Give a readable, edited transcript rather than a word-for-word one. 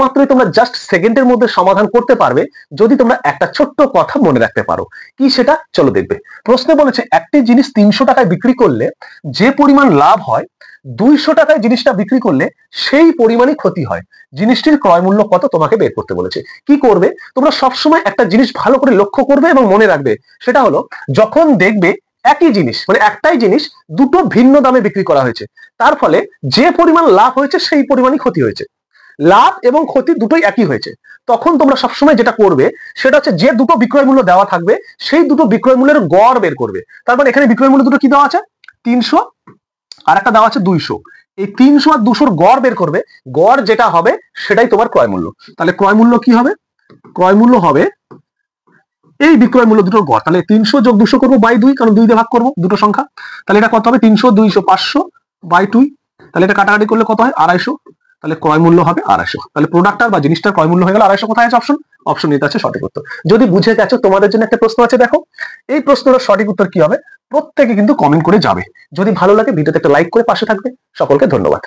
একমাত্রই তোমরা জাস্ট সেকেন্ডের মধ্যে সমাধান করতে পারবে যদি তোমরা একটা ছোট্ট কথা মনে রাখতে পারো। কি সেটা? চলো দেখবে। প্রশ্নে বলেছে একটি জিনিস 300 টাকায় বিক্রি করলে যে পরিমাণ লাভ হয়, 200 টাকায় জিনিসটা বিক্রি করলে সেই পরিমাণই ক্ষতি হয়। জিনিসটির ক্রয় মূল্য কত তোমাকে বের করতে বলেছে। কি করবে? তোমরা সবসময় একটা জিনিস ভালো করে লক্ষ্য করবে এবং মনে রাখবে, সেটা হলো যখন দেখবে একই জিনিস মানে একটাই জিনিস দুটো ভিন্ন দামে বিক্রি করা হয়েছে, তার ফলে যে পরিমাণ লাভ হয়েছে সেই পরিমাণই ক্ষতি হয়েছে, লাভ এবং ক্ষতি দুটোই একই হয়েছে, তখন তোমরা সবসময় যেটা করবে সেটা হচ্ছে যে দুটো বিক্রয় মূল্য দেওয়া থাকবে সেই দুটো বিক্রয় মূল্যের গড় বের করবে। তার মানে এখানে বিক্রয় মূল্য দুটো কি দেওয়া আছে? 300 আর একটা দেওয়া আছে 200। এই 300 আর 200 গড় বের করবে, গড় যেটা হবে সেটাই তোমার ক্রয় মূল্য। তাহলে ক্রয় মূল্য কি হবে? ক্রয় মূল্য হবে এই বিক্রয় মূল্য দুটোর গড়। তাহলে 300 যোগ 200 করবো বাই 2, কারণ 2 দিয়ে ভাগ করবো দুটো সংখ্যা। তাহলে এটা কত হবে? 300 200 500 বাই 2। তাহলে এটা কাটাকাটি করলে কত হয়? 250। তাহলে ক্রয় মূল্য হবে 250। তাহলে প্রোডাক্টটার বা জিনিসটার ক্রয় মূল্য হয়ে গেল 250। কোথায় আছে অপশন? অপশন নিতে আছে সঠিক উত্তর। যদি বুঝে গেছো, তোমাদের জন্য একটা প্রশ্ন আছে, দেখো এই প্রশ্নের সঠিক উত্তর কি হবে প্রত্যেকে কিন্তু কমেন্ট করে যাবে। যদি ভালো লাগে ভিডিওতে একটা লাইক করে পাশে থাকবে। সকলকে ধন্যবাদ।